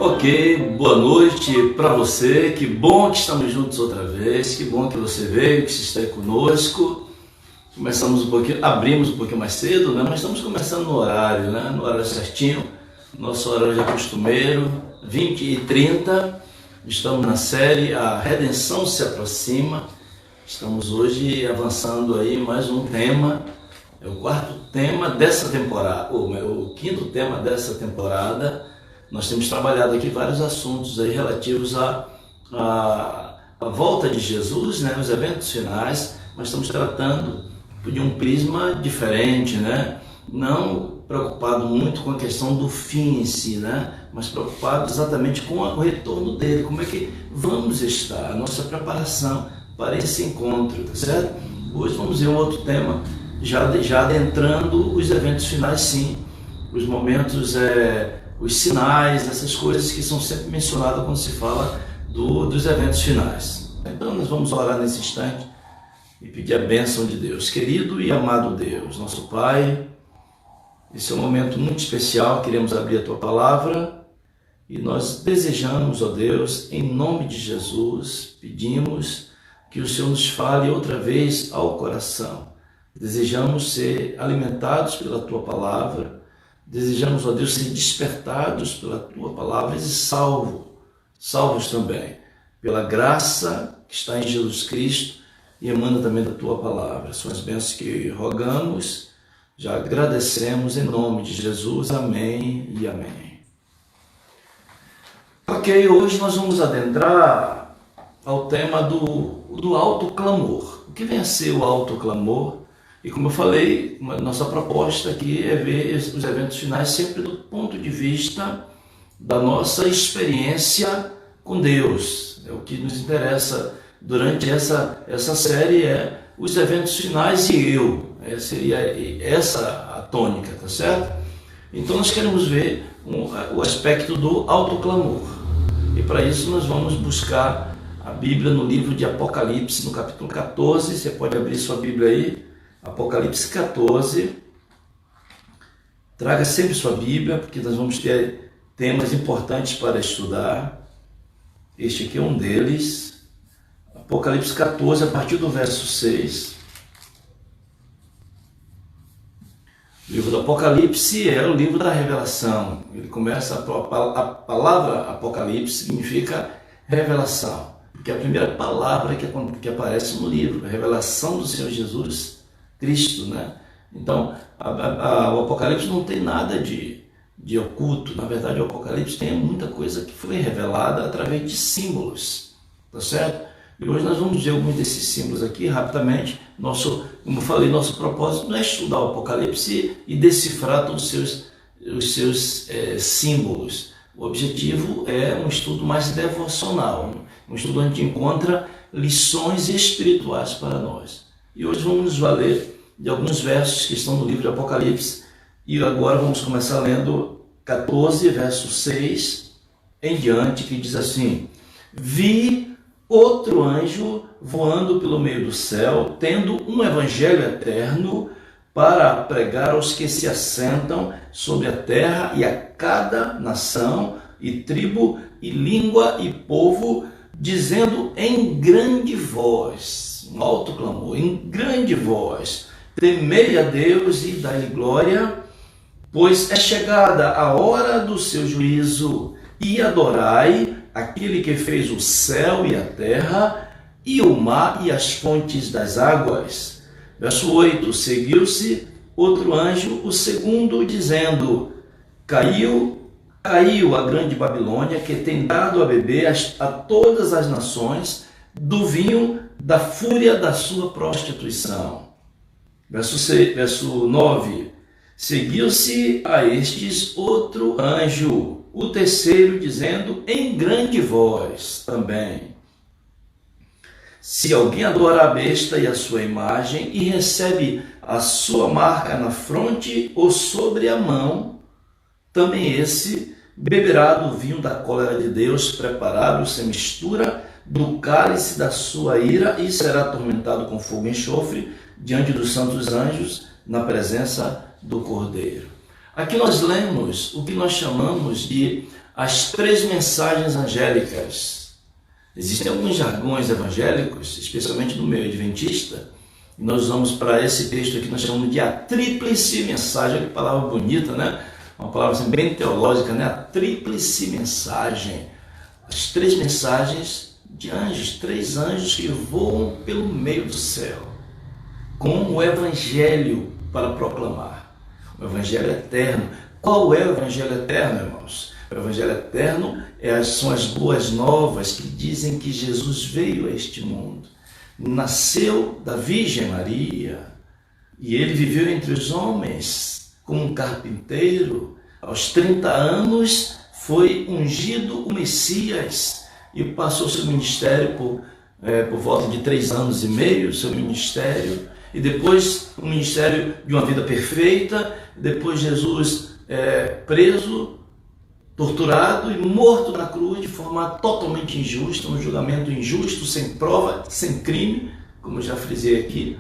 Ok, boa noite para você, que bom que estamos juntos outra vez, que bom que você veio, que se está conosco. Abrimos um pouquinho mais cedo, né? Mas estamos começando no horário, né? No horário certinho, nosso horário já costumeiro, 20h30, estamos na série A Redenção se Aproxima. Estamos hoje avançando aí mais um tema, é o quarto tema dessa temporada, o quinto tema dessa temporada. Nós temos trabalhado aqui vários assuntos aí relativos à volta de Jesus, né, os eventos finais, mas estamos tratando de um prisma diferente, né? Não preocupado muito com a questão do fim em si, né? Mas preocupado exatamente com o retorno dele, como é que vamos estar, a nossa preparação para esse encontro, tá certo? Hoje vamos ver um outro tema, já adentrando os eventos finais, sim, os momentos, os sinais, essas coisas que são sempre mencionadas quando se fala dos eventos finais. Então nós vamos orar nesse instante e pedir a bênção de Deus. Querido e amado Deus, nosso Pai, esse é um momento muito especial, queremos abrir a Tua Palavra e nós desejamos, ó Deus, em nome de Jesus, pedimos que o Senhor nos fale outra vez ao coração. Desejamos ser alimentados pela Tua Palavra, desejamos, ó Deus, ser despertados pela Tua Palavra e salvos também pela graça que está em Jesus Cristo e emana também da Tua Palavra. São as bênçãos que rogamos, já agradecemos em nome de Jesus. Amém e amém. Ok, hoje nós vamos adentrar ao tema do autoclamor. O que vem a ser o autoclamor? E como eu falei, nossa proposta aqui é ver os eventos finais sempre do ponto de vista da nossa experiência com Deus. É o que nos interessa durante essa série, os eventos finais e eu. Seria essa a tônica, tá certo? Então nós queremos ver o aspecto do autoclamor. E para isso nós vamos buscar a Bíblia no livro de Apocalipse, no capítulo 14. Você pode abrir sua Bíblia aí, Apocalipse 14. Traga sempre sua Bíblia, porque nós vamos ter temas importantes para estudar. Este aqui é um deles. Apocalipse 14, a partir do verso 6. O livro do Apocalipse é o livro da revelação. Ele começa, a palavra Apocalipse significa revelação, porque é a primeira palavra que aparece no livro, a revelação do Senhor Jesus Cristo, né? Então, o Apocalipse não tem nada de oculto. Na verdade, o Apocalipse tem muita coisa que foi revelada através de símbolos, tá certo? E hoje nós vamos ver alguns desses símbolos aqui rapidamente. Como eu falei, nosso propósito não é estudar o Apocalipse e decifrar todos os seus símbolos. O objetivo é um estudo mais devocional, um estudo onde encontra lições espirituais para nós. E hoje vamos nos valer de alguns versos que estão no livro de Apocalipse. E agora vamos começar lendo 14, verso 6 em diante, que diz assim: Vi outro anjo voando pelo meio do céu, tendo um evangelho eterno para pregar aos que se assentam sobre a terra e a cada nação e tribo e língua e povo, dizendo em grande voz, um alto clamor, em grande voz: temei a Deus e dai-lhe glória, pois é chegada a hora do seu juízo, e adorai aquele que fez o céu e a terra, e o mar e as fontes das águas. Verso 8, seguiu-se outro anjo, o segundo, dizendo: Caiu a grande Babilônia, que tem dado a beber a todas as nações do vinho da fúria da sua prostituição. Verso 9, seguiu-se a estes outro anjo, o terceiro, dizendo em grande voz também: se alguém adora a besta e a sua imagem e recebe a sua marca na fronte ou sobre a mão, também esse beberá do vinho da cólera de Deus, preparado sem mistura, do cálice da sua ira, e será atormentado com fogo e enxofre diante dos santos anjos, na presença do Cordeiro. Aqui nós lemos o que nós chamamos de as 3 mensagens angélicas. Existem alguns jargões evangélicos, especialmente no meio adventista, e nós vamos para esse texto aqui, nós chamamos de a tríplice mensagem. Que palavra bonita, né? Uma palavra assim, bem teológica, né? A tríplice mensagem. As 3 mensagens de anjos, 3 anjos que voam pelo meio do céu, com o evangelho para proclamar. O evangelho eterno. Qual é o evangelho eterno, irmãos? O evangelho eterno são as boas novas que dizem que Jesus veio a este mundo, nasceu da Virgem Maria, e ele viveu entre os homens como um carpinteiro. Aos 30 anos foi ungido o Messias e passou seu ministério por volta de 3 anos e meio, seu ministério, e depois o ministério de uma vida perfeita. Depois Jesus preso, torturado e morto na cruz de forma totalmente injusta, um julgamento injusto, sem prova, sem crime, como eu já frisei aqui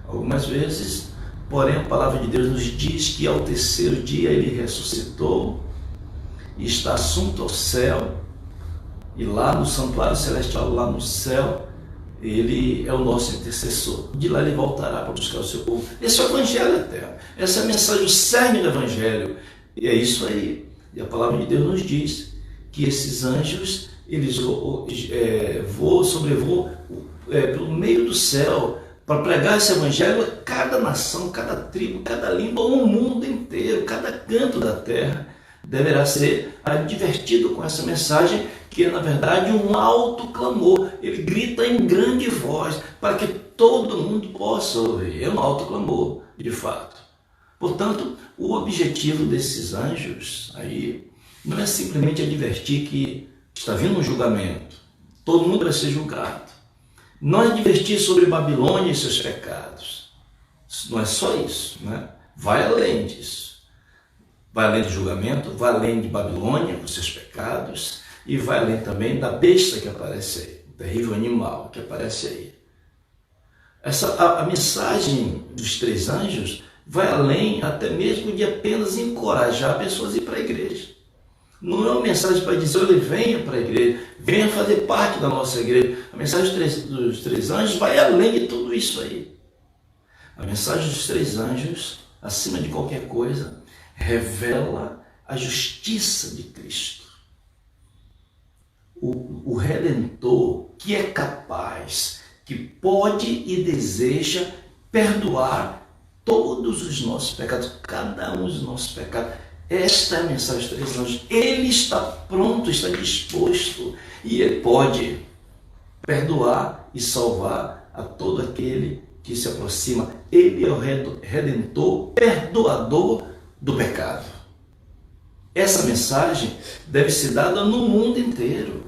algumas vezes. Porém, a palavra de Deus nos diz que ao 3º dia ele ressuscitou e está assunto ao céu, e lá no santuário celestial, lá no céu, ele é o nosso intercessor. De lá ele voltará para buscar o seu povo. Esse é o evangelho eterno, essa é a mensagem, o cerne do evangelho, e é isso aí. E a palavra de Deus nos diz que esses anjos, eles sobrevoam pelo meio do céu para pregar esse evangelho a cada nação, cada tribo, cada língua, o mundo inteiro, cada canto da terra deverá ser advertido com essa mensagem, que é na verdade um alto clamor. Ele grita em grande voz para que todo mundo possa ouvir. É um alto clamor, de fato. Portanto, o objetivo desses anjos aí não é simplesmente advertir que está vindo um julgamento, todo mundo vai ser julgado. Não é advertir sobre Babilônia e seus pecados. Não é só isso, né? Vai além disso. Vai além do julgamento, vai além de Babilônia com seus pecados, e vai além também da besta que aparece aí, o terrível animal que aparece aí. A mensagem dos 3 anjos vai além até mesmo de apenas encorajar pessoas a ir para a igreja. Não é uma mensagem para dizer, olha, venha para a igreja, venha fazer parte da nossa igreja. A mensagem dos 3 anjos vai além de tudo isso aí. A mensagem dos 3 anjos, acima de qualquer coisa, revela a justiça de Cristo. O Redentor, que é capaz, que pode e deseja perdoar todos os nossos pecados, cada um dos nossos pecados. Esta é a mensagem dos 3 anjos. Ele está pronto, está disposto, e ele pode perdoar e salvar a todo aquele que se aproxima. Ele é o Redentor, perdoador do pecado. Essa mensagem deve ser dada no mundo inteiro.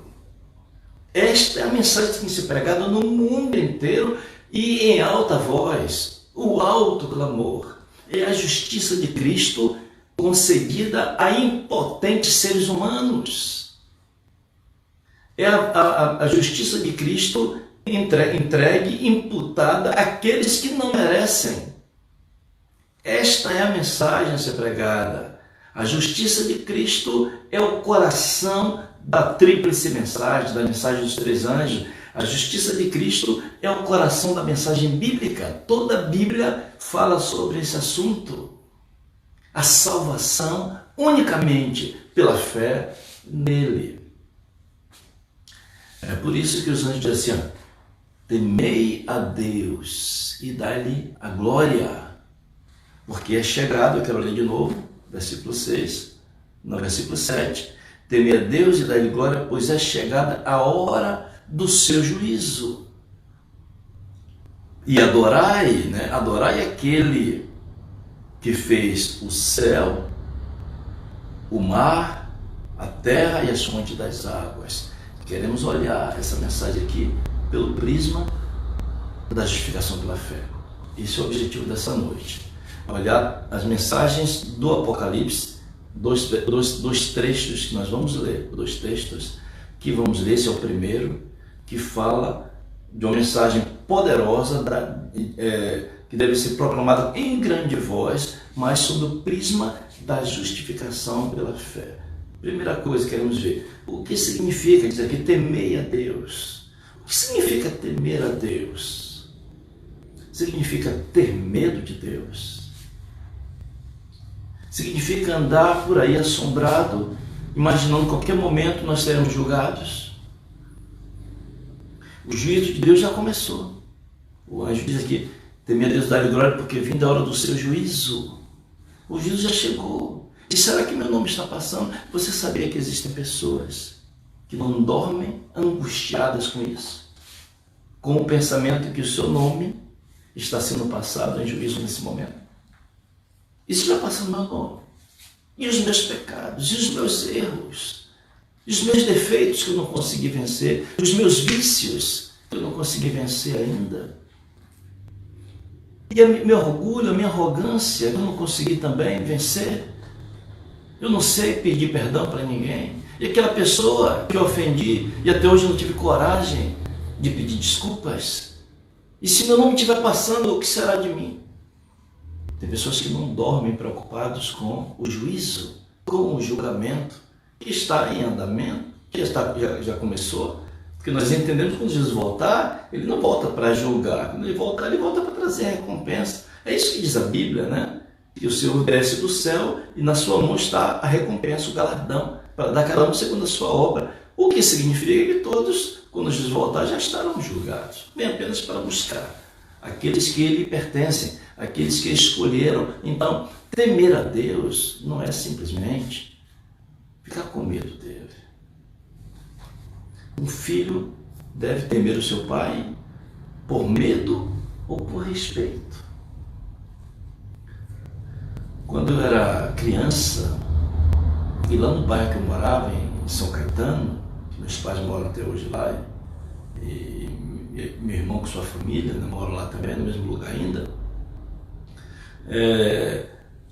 Esta é a mensagem que tem que ser pregada no mundo inteiro e em alta voz. O alto clamor é a justiça de Cristo concedida a impotentes seres humanos. É a justiça de Cristo entregue, imputada àqueles que não merecem. Esta é a mensagem a ser pregada. A justiça de Cristo é o coração da tríplice mensagem, da mensagem dos 3 anjos. A justiça de Cristo é o coração da mensagem bíblica. Toda a Bíblia fala sobre esse assunto. A salvação unicamente pela fé nele. É por isso que os anjos dizem assim, temei a Deus e dai-lhe a glória. Porque é chegado, eu quero ler de novo, versículo 6, no versículo 7. Temei a Deus e dai-lhe glória, pois é chegada a hora do seu juízo. E adorai, adorai aquele que fez o céu, o mar, a terra e as fontes das águas. Queremos olhar essa mensagem aqui pelo prisma da justificação pela fé. Esse é o objetivo dessa noite. Olhar as mensagens do Apocalipse, dois trechos que nós vamos ler, 2 textos que vamos ler. Esse é o primeiro, que fala de uma mensagem poderosa que deve ser proclamada em grande voz, mas sob o prisma da justificação pela fé. Primeira coisa que queremos ver, o que significa, diz aqui, temer a Deus? O que significa temer a Deus? Significa ter medo de Deus. Significa andar por aí assombrado, imaginando que em qualquer momento nós seremos julgados. O juízo de Deus já começou. O anjo diz aqui, temer a Deus, dar-lhe glória, porque vinda a hora do seu juízo. O juízo já chegou. E será que meu nome está passando? Você sabia que existem pessoas que não dormem angustiadas com isso? Com o pensamento que o seu nome está sendo passado em juízo nesse momento. Isso já passa no meu nome. E os meus pecados, e os meus erros, e os meus defeitos que eu não consegui vencer, os meus vícios que eu não consegui vencer ainda. E meu orgulho, a minha arrogância, que eu não consegui também vencer. Eu não sei pedir perdão para ninguém. E aquela pessoa que eu ofendi, e até hoje eu não tive coragem de pedir desculpas. E se meu nome estiver passando, o que será de mim? Tem pessoas que não dormem preocupados com o juízo, com o julgamento, que está em andamento, que já começou. Porque nós entendemos que quando Jesus voltar, ele não volta para julgar. Quando ele voltar para trazer a recompensa. É isso que diz a Bíblia, né? Que o Senhor desce do céu e na sua mão está a recompensa, o galardão, para dar cada um segundo a sua obra. O que significa que todos, quando Jesus voltar, já estarão julgados. Vem apenas para buscar aqueles que lhe pertencem, aqueles que escolheram. Então, temer a Deus não é simplesmente ficar com medo dele. Um filho deve temer o seu pai por medo ou por respeito. Quando eu era criança, e lá no bairro que eu morava, em São Caetano, meus pais moram até hoje lá, e meu irmão com sua família, né, moram lá também, no mesmo lugar ainda,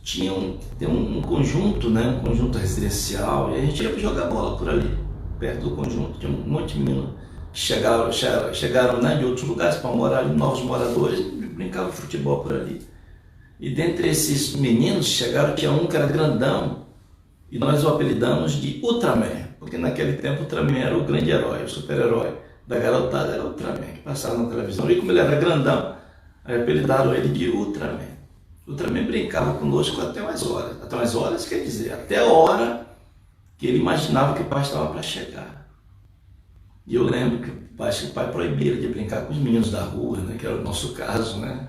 tem um conjunto, né, um conjunto residencial, e a gente ia jogar bola por ali, perto do conjunto. Tinha um monte de meninos que chegaram né, de outros lugares para morar ali, novos moradores, e brincavam futebol por ali. E dentre esses meninos que chegaram, tinha um que era grandão, e nós o apelidamos de Ultraman, porque naquele tempo o Ultraman era o grande herói, o super-herói da garotada era o Ultraman, que passava na televisão. E como ele era grandão, aí apelidaram ele de Ultraman. O Ultraman brincava conosco até umas horas. Até umas horas quer dizer, até a hora que ele imaginava que o pai estava para chegar. E eu lembro que o pai proibia ele de brincar com os meninos da rua, né, que era o nosso caso, né?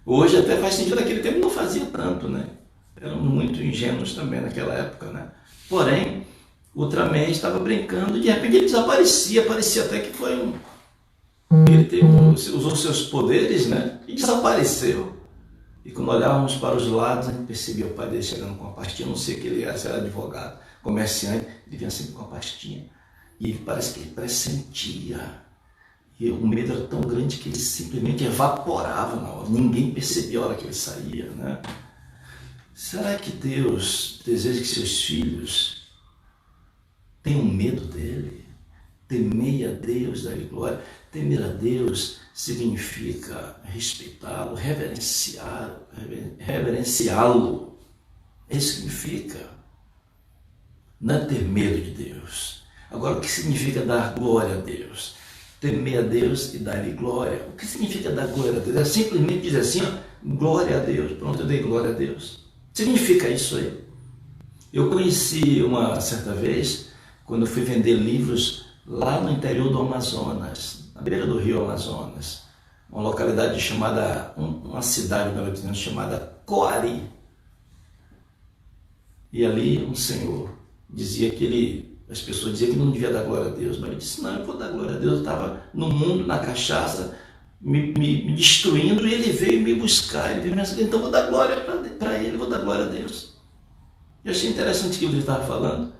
Hoje até faz sentido, naquele tempo não fazia tanto, né? Éramos muito ingênuos também naquela época, né? Porém, o Ultraman estava brincando e de repente ele desaparecia, parecia até que foi um... Ele usou seus poderes, né? E desapareceu. E quando olhávamos para os lados, a gente percebia o pai dele chegando com uma pastinha, não sei o que ele era, se era advogado, comerciante, ele vinha sempre com uma pastinha. E ele parece que ele pressentia. E o medo era tão grande que ele simplesmente evaporava na hora. Ninguém percebia a hora que ele saía, né? Será que Deus deseja que seus filhos tenham medo dele? Temer a Deus, dar-lhe glória. Temer a Deus significa respeitá-lo, reverenciá-lo. Isso significa. Não é ter medo de Deus. Agora, o que significa dar glória a Deus? Temer a Deus e dar-lhe glória. O que significa dar glória a Deus? É simplesmente dizer assim, ó, glória a Deus. Pronto, eu dei glória a Deus. Significa isso aí. Eu conheci uma certa vez, quando eu fui vender livros lá no interior do Amazonas, na beira do rio Amazonas, uma localidade chamada, uma cidade chamada Coari. E ali um senhor dizia que as pessoas diziam que não devia dar glória a Deus, mas ele disse, não, eu vou dar glória a Deus. Eu estava no mundo, na cachaça, me destruindo, e ele veio me buscar, ele veio me ajudar, então eu vou dar glória para ele, vou dar glória a Deus. Eu achei interessante o que ele estava falando.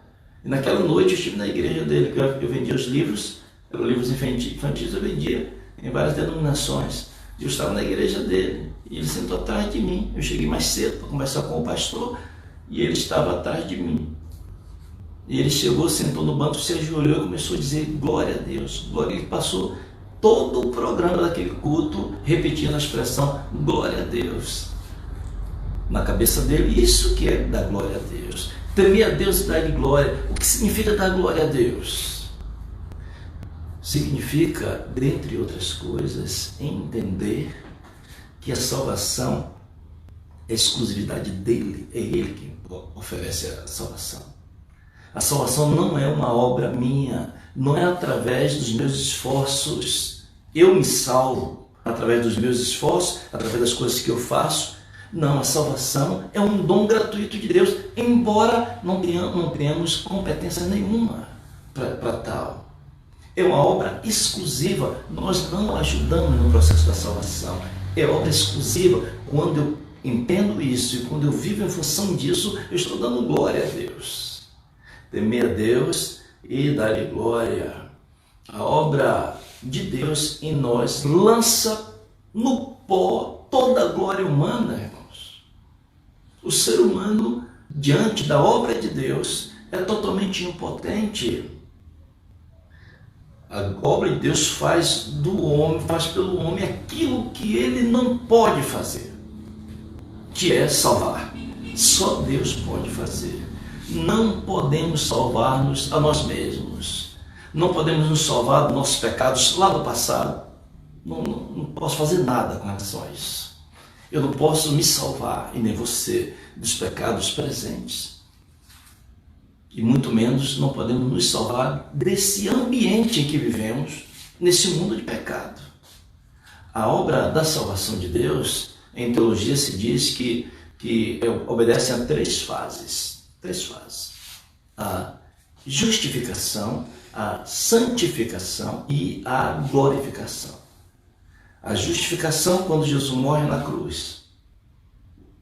E naquela noite eu estive na igreja dele, que eu vendia os livros, eram livros infantis, eu vendia em várias denominações. E eu estava na igreja dele, e ele sentou atrás de mim. Eu cheguei mais cedo para conversar com o pastor, e ele estava atrás de mim. E ele chegou, sentou no banco, se ajoelhou e começou a dizer glória a Deus. Glória. Ele passou todo o programa daquele culto repetindo a expressão glória a Deus. na cabeça dele. Isso que é dar glória a Deus. Temer a Deus e dar-lhe glória. O que significa dar glória a Deus? Significa, dentre outras coisas, entender que a salvação é exclusividade dele. É ele que oferece a salvação. A salvação não é uma obra minha, não é através dos meus esforços. Eu me salvo através dos meus esforços, através das coisas que eu faço. Não, a salvação é um dom gratuito de Deus, embora não tenhamos competência nenhuma para tal. É uma obra exclusiva, nós não ajudamos no processo da salvação. É obra exclusiva. Quando eu entendo isso e quando eu vivo em função disso, eu estou dando glória a Deus. Temer a Deus e dar-lhe glória. A obra de Deus em nós lança no pó toda a glória humana, irmãos. O ser humano, diante da obra de Deus, é totalmente impotente. A obra de Deus faz do homem, faz pelo homem aquilo que ele não pode fazer, que é salvar. Só Deus pode fazer. Não podemos salvar-nos a nós mesmos. Não podemos nos salvar dos nossos pecados lá do passado. Não posso fazer nada com relação a isso. Eu não posso me salvar, e nem você, dos pecados presentes. E muito menos não podemos nos salvar desse ambiente em que vivemos, nesse mundo de pecado. A obra da salvação de Deus, em teologia se diz que obedece a três fases. A justificação, a santificação e a glorificação. A justificação, quando Jesus morre na cruz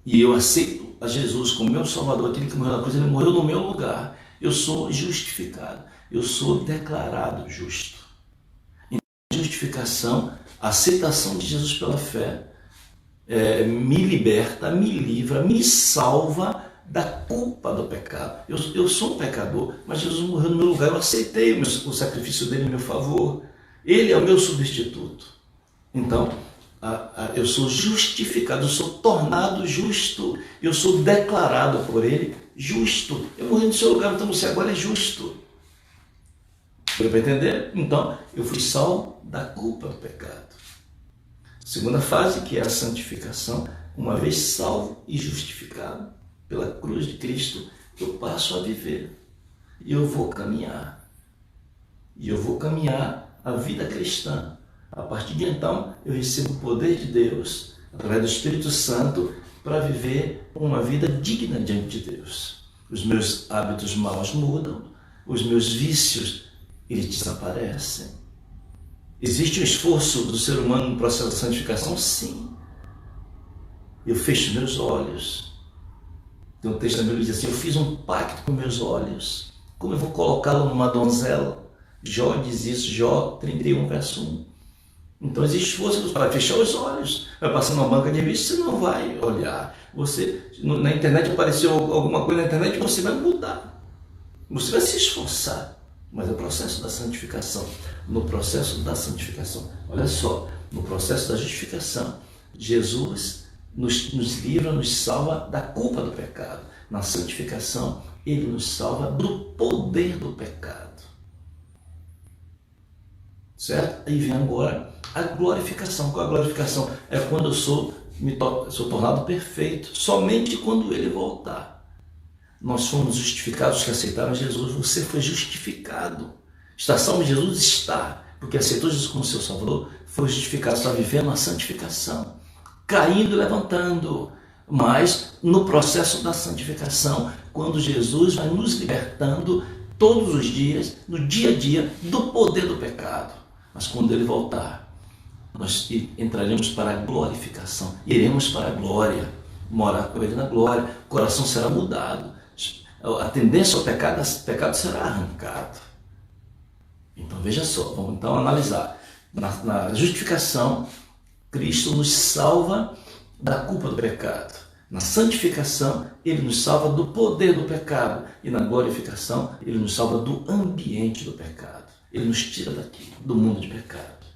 e eu aceito a Jesus como meu Salvador, aquele que morreu na cruz, ele morreu no meu lugar. Eu sou justificado, eu sou declarado justo. Então, a justificação, a aceitação de Jesus pela fé, me liberta, me livra, me salva da culpa do pecado. Eu sou um pecador, mas Jesus morreu no meu lugar, eu aceitei o sacrifício dele em meu favor. Ele é o meu substituto. Então, eu sou justificado, eu sou tornado justo, eu sou declarado por ele justo. Eu morri no seu lugar, então você agora é justo. Deu para entender? Então, eu fui salvo da culpa do pecado. Segunda fase, que é a santificação. Uma vez salvo e justificado pela cruz de Cristo, eu passo a viver. E eu vou caminhar. E eu vou caminhar a vida cristã. A partir de então, eu recebo o poder de Deus, através do Espírito Santo, para viver uma vida digna diante de Deus. Os meus hábitos maus mudam, os meus vícios, eles desaparecem. Existe um esforço do ser humano no processo de santificação? Sim. Eu fecho meus olhos. Tem um texto da Bíblia que diz assim: eu fiz um pacto com meus olhos. Como eu vou colocá-lo numa donzela? Jó diz isso, Jó 31, verso 1. Então existe esforço para fechar os olhos. Vai passar numa banca de revista, você não vai olhar. Na internet apareceu alguma coisa na internet, você vai mudar. Você vai se esforçar. Mas é o processo da santificação. No processo da santificação, olha só, no processo da justificação, Jesus nos livra, nos salva da culpa do pecado. Na santificação, ele nos salva do poder do pecado. Certo? Aí vem agora a glorificação. Qual é a glorificação? É quando eu sou tornado perfeito, somente quando ele voltar. Nós fomos justificados que aceitaram Jesus. Você foi justificado. Está salvo em Jesus? Está. Porque aceitou Jesus como seu Salvador, foi justificado. Está vivendo a santificação, caindo e levantando. Mas no processo da santificação, quando Jesus vai nos libertando todos os dias, no dia a dia, do poder do pecado. Mas quando ele voltar, nós entraremos para a glorificação. Iremos para a glória, morar com ele na glória. O coração será mudado. A tendência ao pecado será arrancado. Então veja só, vamos então analisar. Na justificação, Cristo nos salva da culpa do pecado. Na santificação, ele nos salva do poder do pecado. E na glorificação, ele nos salva do ambiente do pecado. Ele nos tira daqui, do mundo de pecado.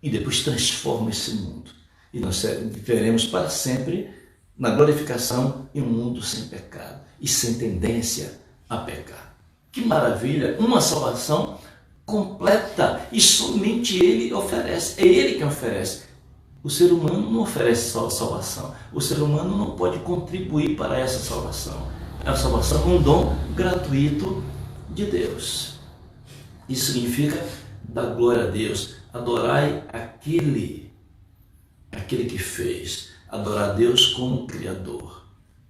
E depois transforma esse mundo. E nós viveremos para sempre na glorificação em um mundo sem pecado e sem tendência a pecar. Que maravilha! Uma salvação completa e somente Ele oferece. É Ele quem oferece. O ser humano não oferece só a salvação. O ser humano não pode contribuir para essa salvação. A salvação é um dom gratuito de Deus. Isso significa dar glória a Deus. Adorai aquele que fez. Adorar a Deus como Criador.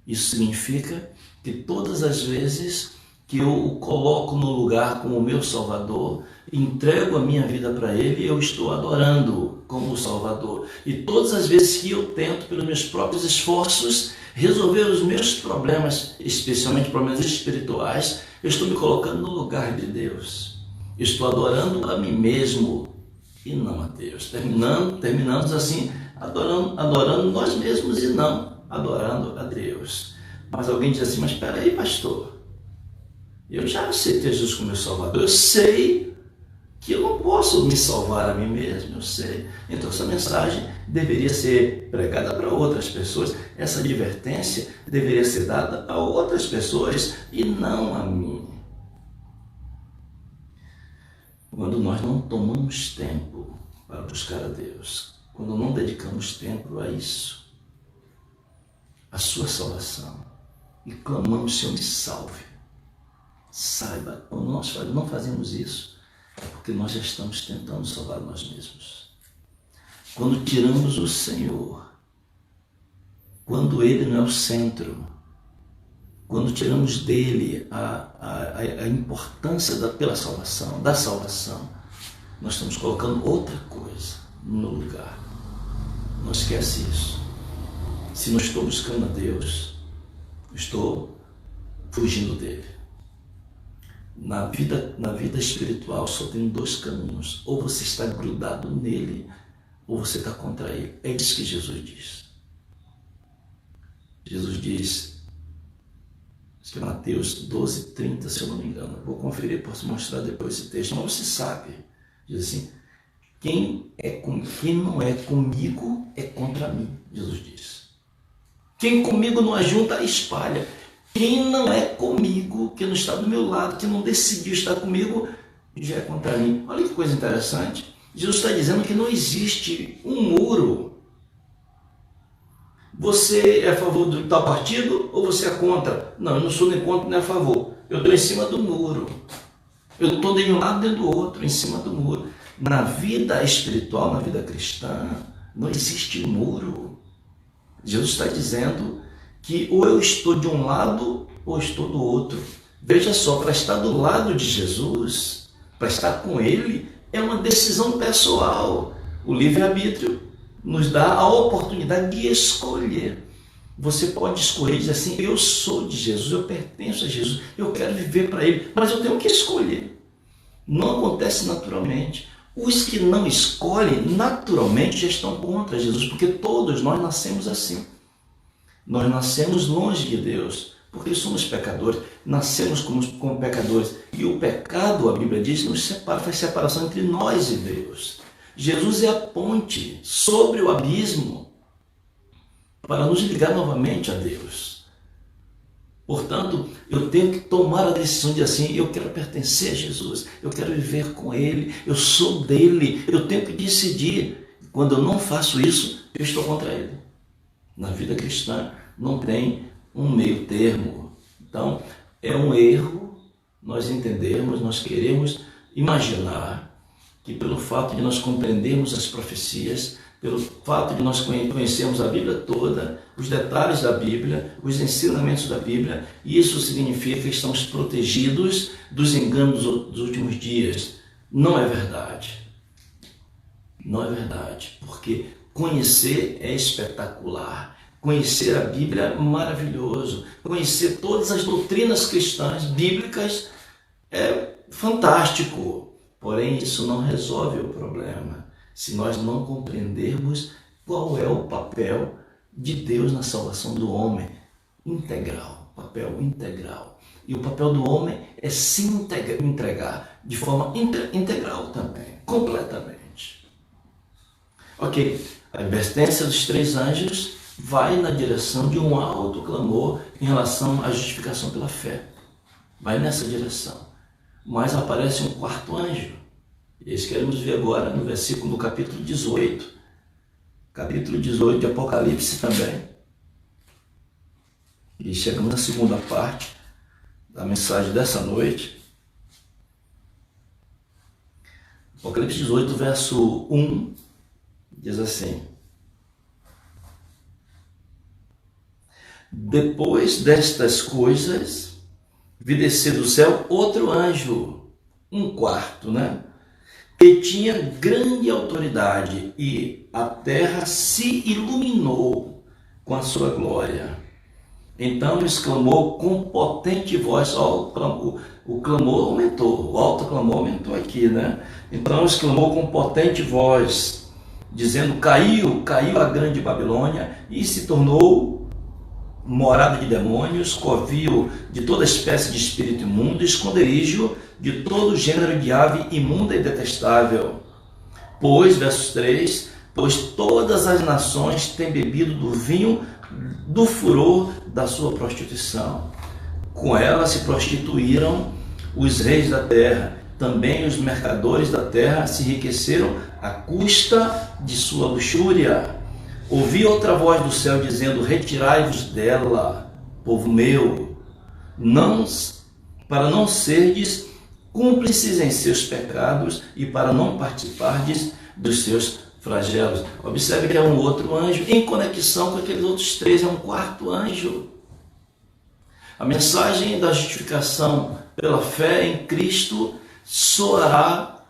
Isso significa que todas as vezes que eu o coloco no lugar como meu Salvador, entrego a minha vida para Ele, eu estou adorando como o Salvador. E todas as vezes que eu tento, pelos meus próprios esforços, resolver os meus problemas, especialmente problemas espirituais, eu estou me colocando no lugar de Deus. Eu estou adorando a mim mesmo e não a Deus. Terminamos assim, adorando nós mesmos e não adorando a Deus. Mas alguém diz assim, mas espera aí, pastor, eu já aceitei Jesus como meu Salvador, eu sei que eu não posso me salvar a mim mesmo, eu sei. Então essa mensagem deveria ser pregada para outras pessoas, essa advertência deveria ser dada a outras pessoas e não a mim. Quando nós não tomamos tempo para buscar a Deus, quando não dedicamos tempo a isso, a sua salvação, e clamamos, Senhor, me salve. Saiba, quando nós não fazemos isso, é porque nós já estamos tentando salvar nós mesmos. Quando tiramos o Senhor, quando Ele não é o centro, quando tiramos dele a importância da salvação, nós estamos colocando outra coisa no lugar. Não esquece isso. Se não estou buscando a Deus, estou fugindo dele. Na vida espiritual só tem dois caminhos. Ou você está grudado nele, ou você está contra ele. É isso que Jesus diz. Jesus diz, que é Mateus 12:30, se eu não me engano. Vou conferir, posso mostrar depois esse texto, mas você sabe. Diz assim, quem não é comigo é contra mim, Jesus diz. Quem comigo não ajunta, espalha. Quem não é comigo, que não está do meu lado, que não decidiu estar comigo, já é contra mim. Olha que coisa interessante. Jesus está dizendo que não existe um muro. Você é a favor do tal partido ou você é contra? Não, eu não sou nem contra nem a favor. Eu estou em cima do muro. Eu não estou de um lado nem do outro, em cima do muro. Na vida espiritual, na vida cristã, não existe muro. Jesus está dizendo que ou eu estou de um lado ou estou do outro. Veja só, para estar do lado de Jesus, para estar com Ele, é uma decisão pessoal. O livre-arbítrio nos dá a oportunidade de escolher. Você pode escolher e dizer assim, eu sou de Jesus, eu pertenço a Jesus, eu quero viver para Ele, mas eu tenho que escolher. Não acontece naturalmente. Os que não escolhem, naturalmente, já estão contra Jesus, porque todos nós nascemos assim. Nós nascemos longe de Deus, porque somos pecadores, nascemos como pecadores. E o pecado, a Bíblia diz, nos separa, faz separação entre nós e Deus. Jesus é a ponte sobre o abismo para nos ligar novamente a Deus. Portanto, eu tenho que tomar a decisão de assim, eu quero pertencer a Jesus, eu quero viver com Ele, eu sou dele, eu tenho que decidir. Quando eu não faço isso, eu estou contra Ele. Na vida cristã não tem um meio termo. Então, é um erro nós entendermos, nós queremos imaginar que pelo fato de nós compreendermos as profecias, pelo fato de nós conhecermos a Bíblia toda, os detalhes da Bíblia, os ensinamentos da Bíblia, isso significa que estamos protegidos dos enganos dos últimos dias. Não é verdade. Não é verdade, porque conhecer é espetacular. Conhecer a Bíblia é maravilhoso. Conhecer todas as doutrinas cristãs, bíblicas, é fantástico. Porém, isso não resolve o problema se nós não compreendermos qual é o papel de Deus na salvação do homem integral, papel integral. E o papel do homem é se entregar de forma integral também, completamente. Ok, a advertência dos três anjos vai na direção de um alto clamor em relação à justificação pela fé. Vai nessa direção. Mas aparece um quarto anjo. E isso queremos ver agora no versículo do capítulo 18. Capítulo 18 de Apocalipse também. E chegamos na segunda parte da mensagem dessa noite. Apocalipse 18, verso 1, diz assim: depois destas coisas, vi descer do céu outro anjo, um quarto, que tinha grande autoridade, e a terra se iluminou com a sua glória. Então exclamou com potente voz, o clamor aumentou, o alto clamor aumentou aqui, Então exclamou com potente voz, dizendo: caiu a grande Babilônia e se tornou morada de demônios, covil de toda espécie de espírito imundo, esconderijo de todo gênero de ave imunda e detestável. Pois, versos 3, pois todas as nações têm bebido do vinho do furor da sua prostituição. Com ela se prostituíram os reis da terra, também os mercadores da terra se enriqueceram à custa de sua luxúria. Ouvi outra voz do céu dizendo: retirai-vos dela, povo meu, para não serdes cúmplices em seus pecados e para não participardes dos seus flagelos. Observe que é um outro anjo em conexão com aqueles outros três, é um quarto anjo. A mensagem da justificação pela fé em Cristo soará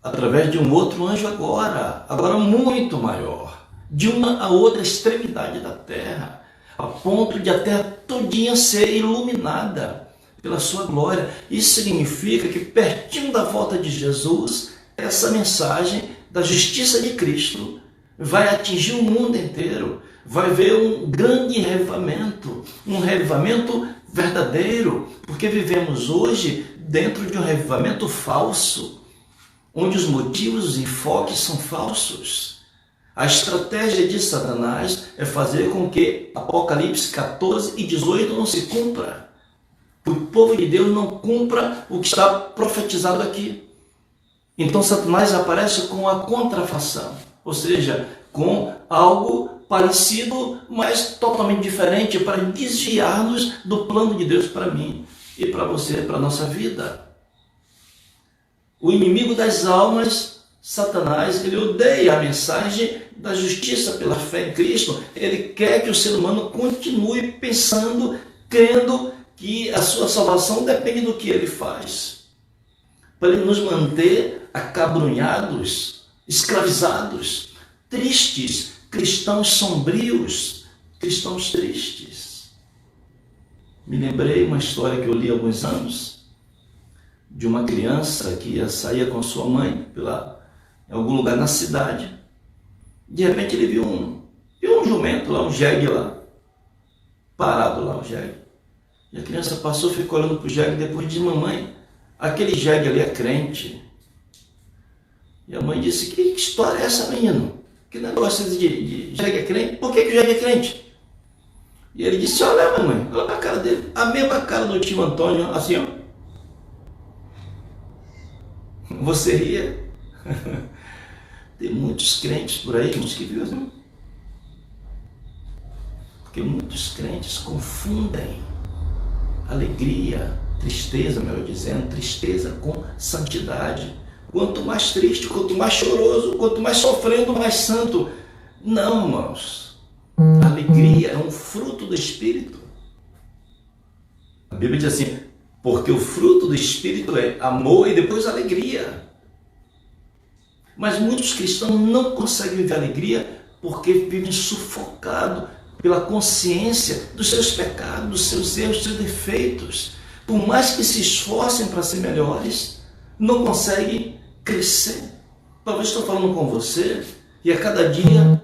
através de um outro anjo agora muito maior, de uma a outra extremidade da terra, a ponto de a terra todinha ser iluminada pela sua glória. Isso significa que pertinho da volta de Jesus, essa mensagem da justiça de Cristo vai atingir o mundo inteiro, vai haver um grande revivamento, um revivamento verdadeiro, porque vivemos hoje dentro de um revivamento falso, onde os motivos, os enfoques são falsos. A estratégia de Satanás é fazer com que Apocalipse 14 e 18 não se cumpra, que o povo de Deus não cumpra o que está profetizado aqui. Então Satanás aparece com a contrafação, ou seja, com algo parecido, mas totalmente diferente, para desviar-nos do plano de Deus para mim e para você, para a nossa vida. O inimigo das almas, Satanás, ele odeia a mensagem da justiça pela fé em Cristo. Ele quer que o ser humano continue pensando, crendo que a sua salvação depende do que ele faz, para ele nos manter acabrunhados, escravizados, tristes, cristãos sombrios, cristãos tristes. Me lembrei uma história que eu li há alguns anos, de uma criança que saía com sua mãe em algum lugar na cidade. De repente ele viu um jumento lá, um jegue lá, parado lá, um jegue. E a criança passou, ficou olhando para o jegue, e depois disse: mamãe, aquele jegue ali é crente. E a mãe disse: que história é essa, menino? Que negócio de jegue é crente? Por que o jegue é crente? E ele disse: olha, mamãe, olha para a cara dele, a mesma cara do tio Antônio, assim, ó. Você ria? Tem muitos crentes por aí, uns que vivem, né? Porque muitos crentes confundem alegria, tristeza, melhor dizendo, tristeza com santidade. Quanto mais triste, quanto mais choroso, quanto mais sofrendo, mais santo. Não, irmãos. A alegria é um fruto do Espírito. A Bíblia diz assim: porque o fruto do Espírito é amor e depois alegria. Mas muitos cristãos não conseguem viver alegria porque vivem sufocados pela consciência dos seus pecados, dos seus erros, dos seus defeitos. Por mais que se esforcem para ser melhores, não conseguem crescer. Talvez estou falando com você e a cada dia,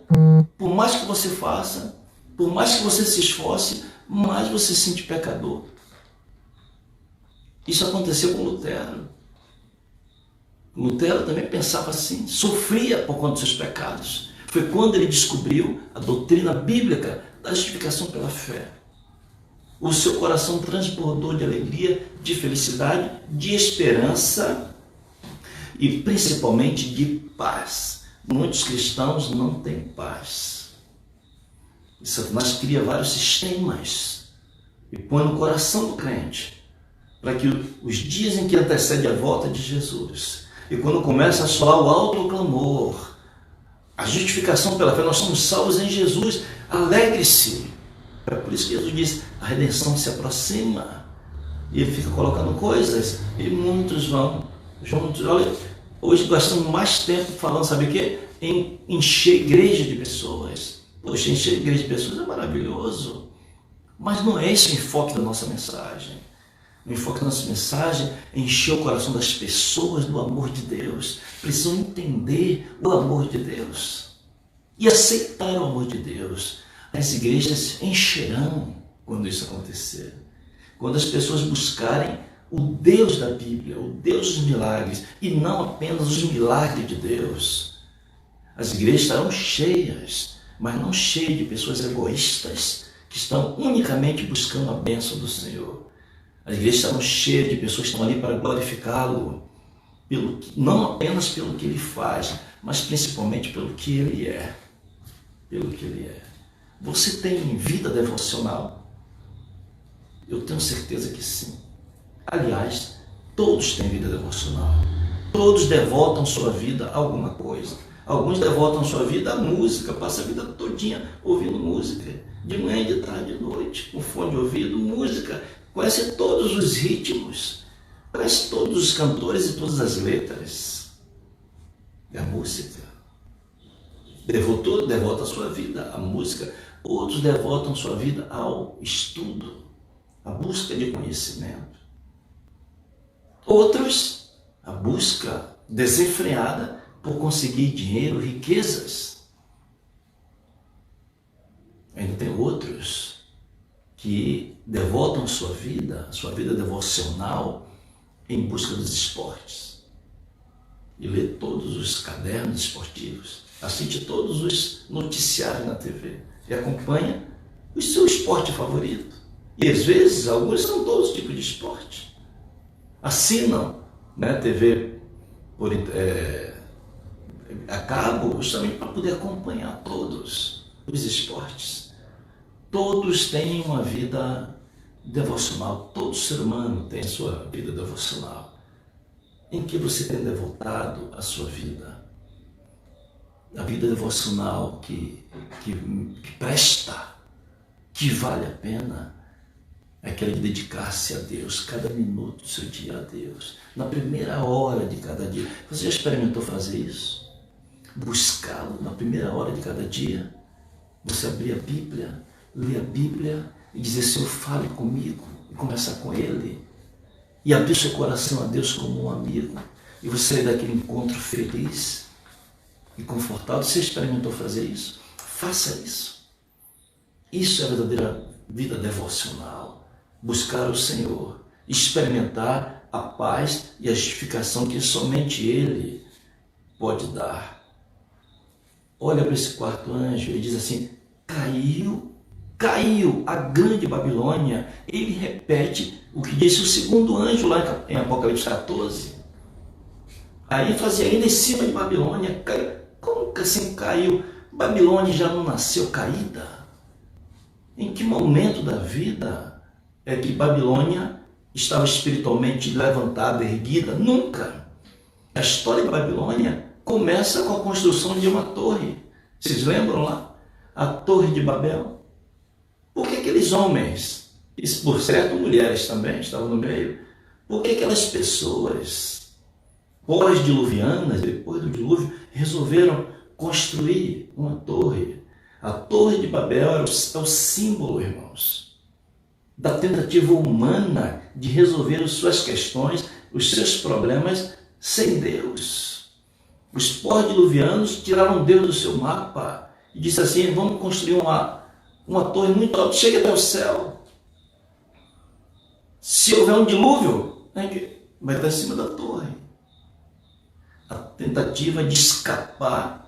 por mais que você faça, por mais que você se esforce, mais você se sente pecador. Isso aconteceu com Lutero. Lutero também pensava assim, sofria por conta dos seus pecados. Foi quando ele descobriu a doutrina bíblica da justificação pela fé. O seu coração transbordou de alegria, de felicidade, de esperança e principalmente de paz. Muitos cristãos não têm paz. E Satanás cria vários sistemas e põe no coração do crente para que os dias em que antecede a volta de Jesus e quando começa a soar o alto clamor, a justificação pela fé, nós somos salvos em Jesus, alegre-se. É por isso que Jesus diz, a redenção se aproxima. E ele fica colocando coisas e muitos vão juntos. Olha, hoje gastamos mais tempo falando, sabe o quê? Em encher igreja de pessoas. Poxa, encher igreja de pessoas é maravilhoso. Mas não é esse o enfoque da nossa mensagem. O enfoque da nossa mensagem é encher o coração das pessoas do amor de Deus. Precisam entender o amor de Deus e aceitar o amor de Deus. As igrejas encherão quando isso acontecer. Quando as pessoas buscarem o Deus da Bíblia, o Deus dos milagres, e não apenas os milagres de Deus. As igrejas estarão cheias, mas não cheias de pessoas egoístas, que estão unicamente buscando a bênção do Senhor. As igrejas estarão cheias de pessoas que estão ali para glorificá-lo, não apenas pelo que ele faz, mas principalmente pelo que ele é. Pelo que ele é. Você tem vida devocional? Eu tenho certeza que sim. Aliás, todos têm vida devocional. Todos devotam sua vida a alguma coisa. Alguns devotam sua vida à música, passa a vida todinha ouvindo música. De manhã, de tarde, de noite, com fone de ouvido, música. Conhece todos os ritmos. Conhece todos os cantores e todas as letras. É a música. Devota a sua vida à música. Outros devotam sua vida ao estudo, à busca de conhecimento. Outros, a busca desenfreada por conseguir dinheiro, riquezas. Ainda tem outros que devotam sua vida devocional em busca dos esportes. E lê todos os cadernos esportivos, assiste todos os noticiários na TV e acompanha o seu esporte favorito. E às vezes, alguns são todos os tipos de esporte. Assinam TV a cabo justamente para poder acompanhar todos os esportes. Todos têm uma vida devocional, todo ser humano tem a sua vida devocional. Em que você tem devotado a sua vida? A vida devocional que presta, que vale a pena, é aquela de dedicar-se a Deus, cada minuto do seu dia a Deus, na primeira hora de cada dia. Você já experimentou fazer isso? Buscá-lo na primeira hora de cada dia? Você abrir a Bíblia, ler a Bíblia e dizer, Senhor, fale comigo, e conversar com Ele, e abrir seu coração a Deus como um amigo, e você sair daquele encontro feliz e confortável. Você experimentou fazer isso? Faça isso. Isso é a verdadeira vida devocional. Buscar o Senhor, experimentar a paz e a justificação que somente Ele pode dar. Olha para esse quarto anjo e diz assim, caiu a grande Babilônia. Ele repete o que disse o segundo anjo lá em Apocalipse 14. A ênfase ainda em cima de Babilônia. Como que assim caiu? Babilônia já não nasceu caída? Em que momento da vida é que Babilônia estava espiritualmente levantada, erguida? Nunca. A história de Babilônia começa com a construção de uma torre. Vocês lembram lá? A Torre de Babel. Por que aqueles homens, e por certo mulheres também estavam no meio, por que aquelas pessoas pós-diluvianas, depois do dilúvio, resolveram construir uma torre? A Torre de Babel é o símbolo, irmãos, da tentativa humana de resolver as suas questões, os seus problemas sem Deus. Os pós-diluvianos tiraram Deus do seu mapa e disse assim, vamos construir uma torre muito alta, chega até o céu. Se houver um dilúvio, vai estar em cima da torre. A tentativa de escapar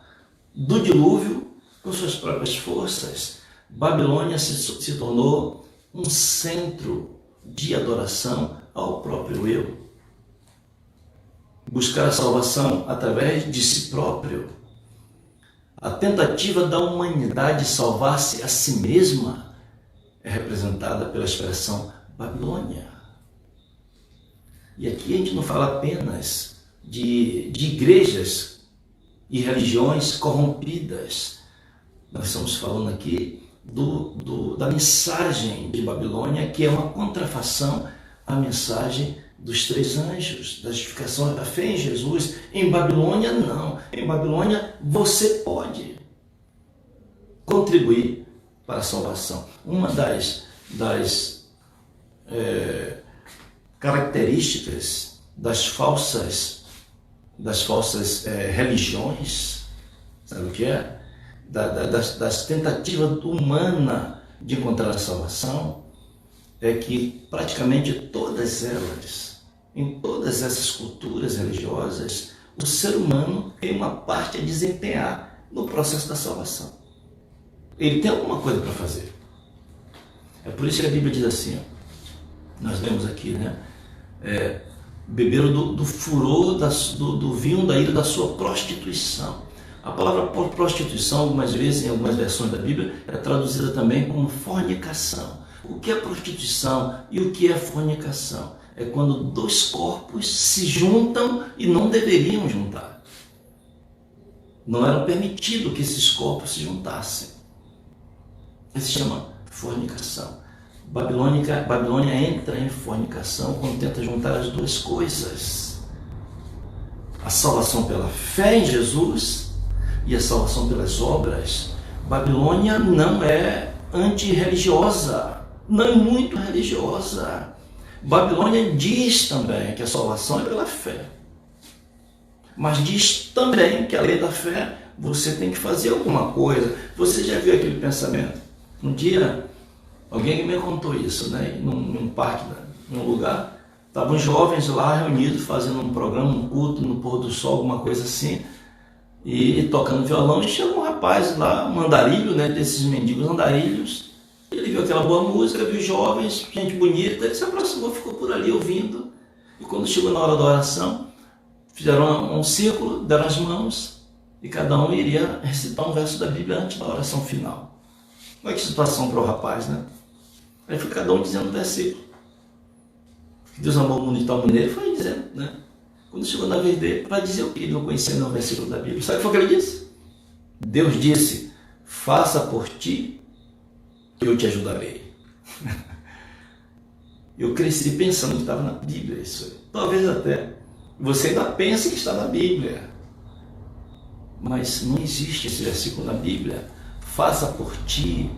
do dilúvio com suas próprias forças. Babilônia se tornou um centro de adoração ao próprio eu. Buscar a salvação através de si próprio. A tentativa da humanidade de salvar-se a si mesma é representada pela expressão Babilônia. E aqui a gente não fala apenas de igrejas e religiões corrompidas. Nós estamos falando aqui da mensagem de Babilônia, que é uma contrafação à mensagem dos 3 anjos, da justificação da fé em Jesus. Em Babilônia, não. Em Babilônia, você pode contribuir para a salvação. Uma das características das falsas religiões, sabe o que é? Das tentativas humanas de encontrar a salvação, é que praticamente todas elas, em todas essas culturas religiosas, o ser humano tem uma parte a desempenhar no processo da salvação. Ele tem alguma coisa para fazer. É por isso que a Bíblia diz assim, ó, nós lemos aqui, né? Beberam do furor, do vinho da ira da sua prostituição. A palavra prostituição, algumas vezes, em algumas versões da Bíblia, é traduzida também como fornicação. O que é prostituição e o que é fornicação? É quando 2 corpos se juntam e não deveriam juntar. Não era permitido que esses corpos se juntassem. Isso se chama fornicação. Babilônia entra em fornicação quando tenta juntar as 2 coisas. A salvação pela fé em Jesus e a salvação pelas obras. Babilônia não é antirreligiosa, não é muito religiosa. Babilônia diz também que a salvação é pela fé. Mas diz também que além da fé, você tem que fazer alguma coisa. Você já viu aquele pensamento? Um dia, alguém me contou isso, né? Num parque, num lugar, estavam jovens lá reunidos, fazendo um programa, um culto no pôr do sol, alguma coisa assim, e tocando violão, e chegou um rapaz lá, um andarilho, né? Desses mendigos andarilhos. Ele viu aquela boa música, viu jovens, gente bonita, ele se aproximou, ficou por ali ouvindo, e quando chegou na hora da oração, fizeram um círculo, deram as mãos, e cada um iria recitar um verso da Bíblia antes da oração final. Olha que situação para o rapaz, né? Aí foi cada um dizendo um versículo. Deus amou o mundo de tal maneira, ele foi dizendo, né? Quando chegou na vez dele, para dizer o que ele não conhecia no versículo da Bíblia. Sabe o que ele disse? Deus disse, faça por ti, eu te ajudarei. Eu cresci pensando que estava na Bíblia isso aí. Talvez até você ainda pense que está na Bíblia. Mas não existe esse versículo na Bíblia. Faça por ti,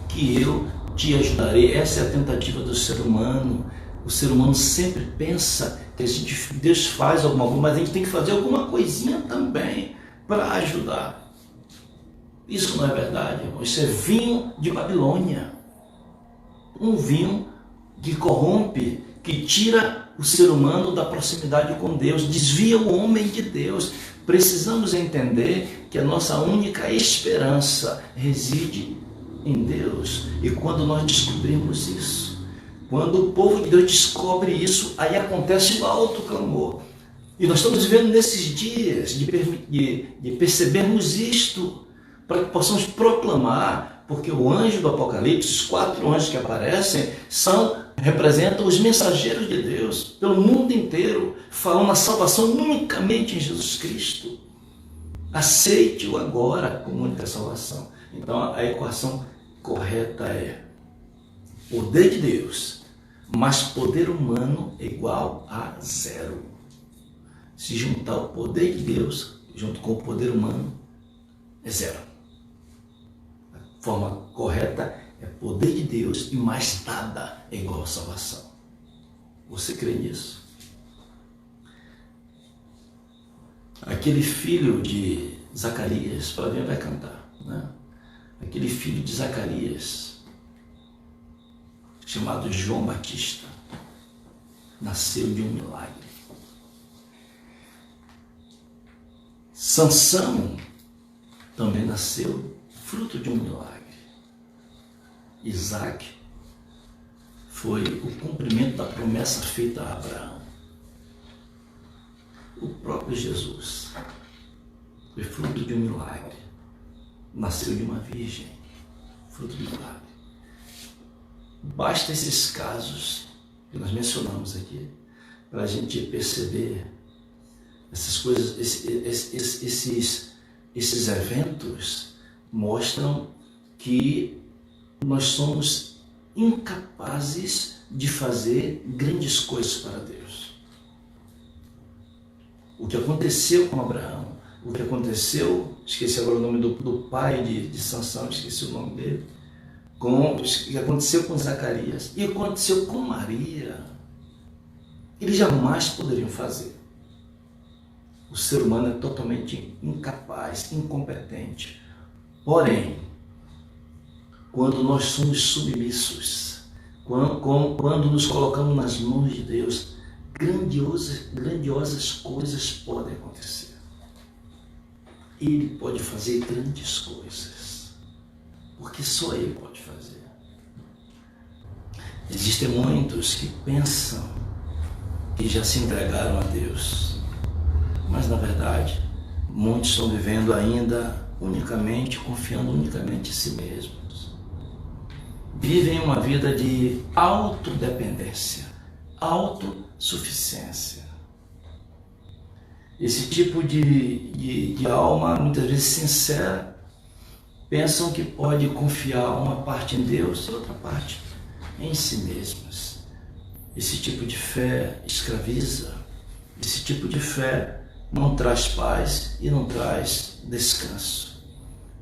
que eu te ajudarei. Essa é a tentativa do ser humano. O ser humano sempre pensa que Deus faz alguma coisa, mas a gente tem que fazer alguma coisinha também para ajudar. Isso não é verdade, irmão. Isso é vinho de Babilônia. Um vinho que corrompe, que tira o ser humano da proximidade com Deus, desvia o homem de Deus. Precisamos entender que a nossa única esperança reside em Deus. E quando nós descobrimos isso, quando o povo de Deus descobre isso, aí acontece o alto clamor. E nós estamos vivendo nesses dias de percebermos isto, para que possamos proclamar, porque o anjo do Apocalipse, os 4 anjos que aparecem, representam os mensageiros de Deus pelo mundo inteiro, falando a salvação unicamente em Jesus Cristo. Aceite-o agora como única salvação. Então a equação correta é poder de Deus mais poder humano é igual a 0. Se juntar o poder de Deus junto com o poder humano é 0. A forma correta é poder de Deus e mais nada é igual a salvação. Você crê nisso? Aquele filho de Zacarias, Flavinha vai cantar, né? Aquele filho de Zacarias, chamado João Batista, nasceu de um milagre. Sansão também nasceu fruto de um milagre. Isaac foi o cumprimento da promessa feita a Abraão. O próprio Jesus foi fruto de um milagre. Nasceu de uma virgem, fruto de um milagre. Basta esses casos que nós mencionamos aqui para a gente perceber essas coisas, esses eventos mostram que nós somos incapazes de fazer grandes coisas para Deus. O que aconteceu com Abraão, o que aconteceu, esqueci agora o nome do pai de Sansão, esqueci o nome dele, o que aconteceu com Zacarias e o que aconteceu com Maria, eles jamais poderiam fazer. O ser humano é totalmente incapaz, incompetente. Porém, quando nós somos submissos, quando nos colocamos nas mãos de Deus, grandiosas coisas podem acontecer. Ele pode fazer grandes coisas, porque só Ele pode fazer. Existem muitos que pensam que já se entregaram a Deus, mas na verdade muitos estão vivendo ainda confiando unicamente em si mesmos. Vivem uma vida de autodependência, autossuficiência. Esse tipo de alma, muitas vezes sincera, pensam que pode confiar uma parte em Deus e outra parte em si mesmas. Esse tipo de fé escraviza, esse tipo de fé não traz paz e não traz descanso.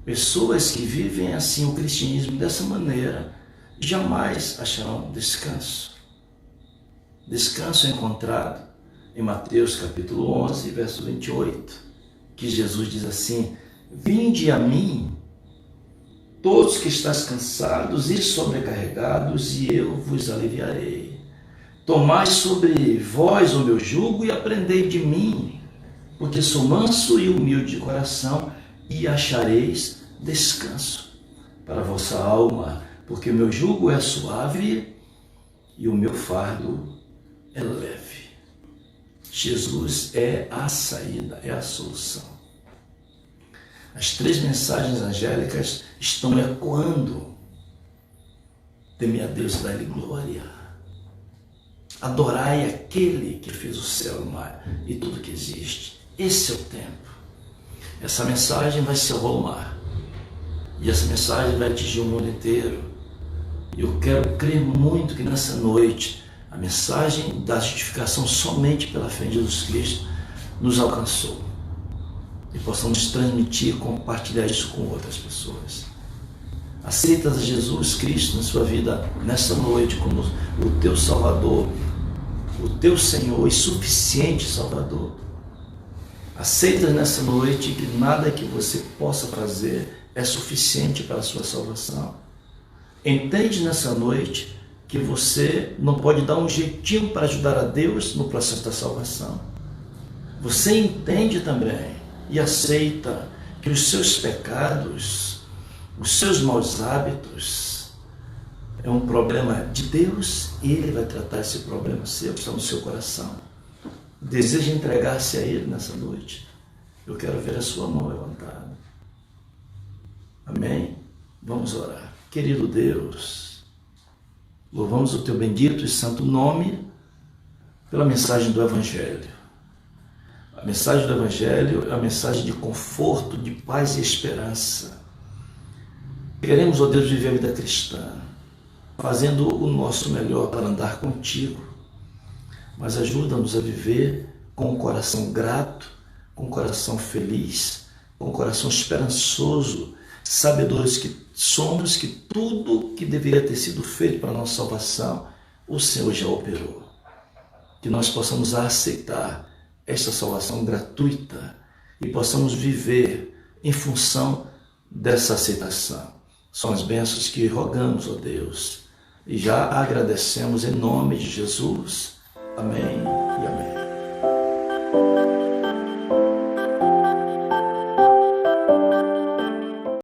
Pessoas que vivem assim o cristianismo dessa maneira jamais acharão descanso. Descanso é encontrado em Mateus capítulo 11, verso 28, que Jesus diz assim: vinde a mim, todos que estáis cansados e sobrecarregados, e eu vos aliviarei. Tomai sobre vós o meu jugo e aprendei de mim, porque sou manso e humilde de coração, e achareis descanso para a vossa alma, porque o meu jugo é suave e o meu fardo é leve. Jesus é a saída, é a solução. As 3 mensagens angélicas estão ecoando: temei a Deus e dai-lhe glória. Adorai aquele que fez o céu e o mar e tudo que existe. Esse é o tempo. Essa mensagem vai se arrumar. E essa mensagem vai atingir o mundo inteiro. E eu quero crer muito que nessa noite a mensagem da justificação somente pela fé em Jesus Cristo nos alcançou. E possamos transmitir, compartilhar isso com outras pessoas. Aceitas a Jesus Cristo na sua vida nessa noite como o teu Salvador, o teu Senhor e suficiente Salvador. Aceitas nessa noite que nada que você possa fazer é suficiente para a sua salvação. Entende nessa noite que você não pode dar um jeitinho para ajudar a Deus no processo da salvação. Você entende também e aceita que os seus pecados, os seus maus hábitos, é um problema de Deus e Ele vai tratar esse problema seu, que está no seu coração. Deseja entregar-se a Ele nessa noite? Eu quero ver a sua mão levantada. Amém? Vamos orar. Querido Deus, louvamos o Teu bendito e santo nome pela mensagem do Evangelho. A mensagem do Evangelho é uma mensagem de conforto, de paz e esperança. Queremos, ó Deus, viver a vida cristã, fazendo o nosso melhor para andar contigo, mas ajuda-nos a viver com um coração grato, com um coração feliz, com um coração esperançoso, sabedores que somos que tudo que deveria ter sido feito para a nossa salvação, o Senhor já operou. Que nós possamos aceitar esta salvação gratuita e possamos viver em função dessa aceitação. São as bênçãos que rogamos, ó Deus, e já agradecemos em nome de Jesus. Amém e amém.